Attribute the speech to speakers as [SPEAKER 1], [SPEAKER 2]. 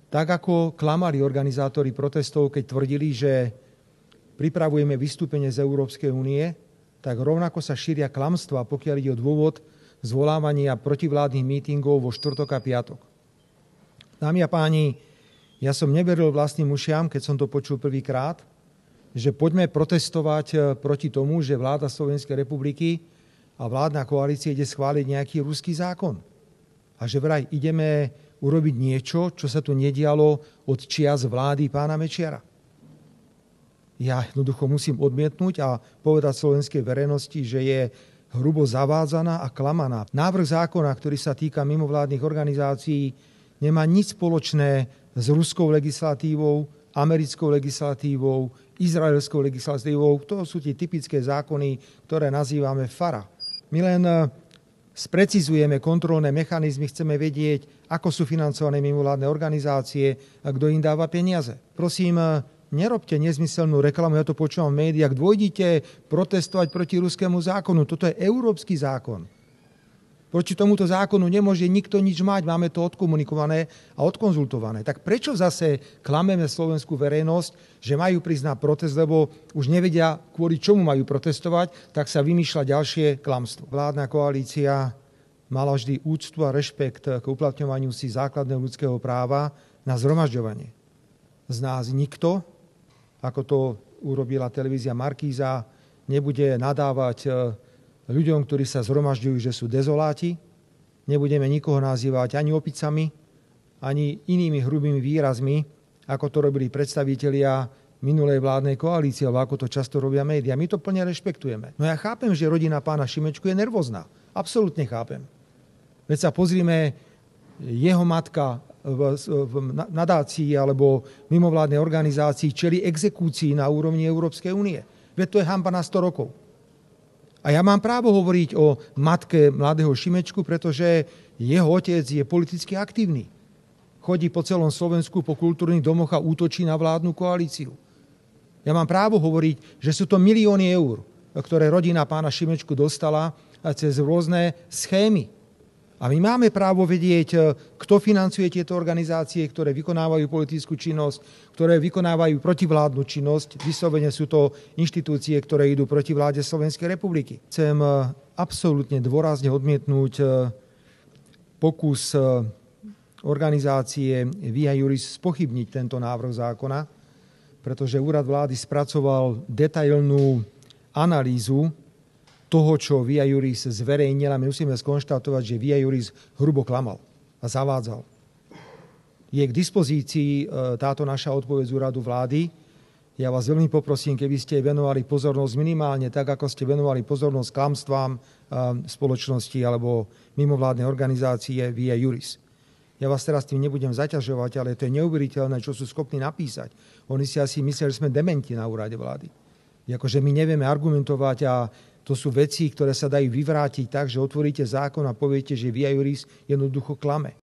[SPEAKER 1] Tak ako klamali organizátori protestov, keď tvrdili, že pripravujeme vystúpenie z Európskej únie, tak rovnako sa šíria klamstvá, pokiaľ ide o dôvod zvolávania protivládnych mítingov vo štvrtok a piatok. Dámy a páni, ja som neveril vlastným ušiam, keď som to počul prvýkrát, že poďme protestovať proti tomu, že vláda Slovenskej republiky a vládna koalícia ide schváliť nejaký ruský zákon. A že vraj ideme urobiť niečo, čo sa tu nedialo od čias vlády pána Mečiara. Ja jednoducho musím odmietnúť a povedať slovenskej verejnosti, že je hrubo zavádzaná a klamaná. Návrh zákona, ktorý sa týka mimovládnych organizácií, nemá nič spoločné s ruskou legislatívou, americkou legislatívou, izraelskou legislatívou. To sú tie typické zákony, ktoré nazývame FARA. My len sprecizujeme kontrolné mechanizmy, chceme vedieť, ako sú financované mimovládne organizácie a kto im dáva peniaze. Prosím, nerobte nezmyselnú reklamu, ja to počúvam v médiách, dôjdite protestovať proti ruskému zákonu. Toto je európsky zákon. Proti tomuto zákonu nemôže nikto nič mať, máme to odkomunikované a odkonzultované. Tak prečo zase klameme slovenskú verejnosť, že majú prísť na protest, lebo už nevedia, kvôli čomu majú protestovať, tak sa vymýšľa ďalšie klamstvo. Vládna koalícia mala vždy úctu a rešpekt k uplatňovaniu si základného ľudského práva na zhromažďovanie. Z nás nikto, ako to urobila televízia Markíza, nebude nadávať ľuďom, ktorí sa zhromažďujú, že sú dezoláti. Nebudeme nikoho nazývať ani opicami, ani inými hrubými výrazmi, ako to robili predstavitelia minulej vládnej koalície, alebo ako to často robia médiá. My to plne rešpektujeme. No ja chápem, že rodina pána Šimečku je nervózna. Absolútne chápem. Veď sa pozrime, jeho matka v nadácii alebo mimovládnej organizácii čeli exekúcii na úrovni Európskej únie. Veď to je hanba na 100 rokov. A ja mám právo hovoriť o matke mladého Šimečku, pretože jeho otec je politicky aktívny. Chodí po celom Slovensku, po kultúrnych domoch a útočí na vládnu koalíciu. Ja mám právo hovoriť, že sú to milióny eur, ktoré rodina pána Šimečku dostala cez rôzne schémy. A my máme právo vedieť, kto financuje tieto organizácie, ktoré vykonávajú politickú činnosť, ktoré vykonávajú protivládnu činnosť. Vyslovene sú to inštitúcie, ktoré idú proti vláde Slovenskej republiky. Chcem absolútne dôrazne odmietnúť pokus organizácie Via Juris spochybniť tento návrh zákona, pretože úrad vlády spracoval detailnú analýzu toho, čo Via Juris zverejnila. My musíme skonštatovať, že Via Juris hrubo klamal a zavádzal. Je k dispozícii táto naša odpoveď z úradu vlády. Ja vás veľmi poprosím, keby ste venovali pozornosť minimálne tak, ako ste venovali pozornosť klamstvám spoločnosti alebo mimovládnej organizácie Via Juris. Ja vás teraz tým nebudem zaťažovať, ale to je neuveriteľné, čo sú schopní napísať. Oni si asi myslia, že sme dementi na úrade vlády. Akože my nevieme argumentovať a to sú veci, ktoré sa dajú vyvrátiť tak, že otvoríte zákon a poviete, že Via Juris jednoducho klame.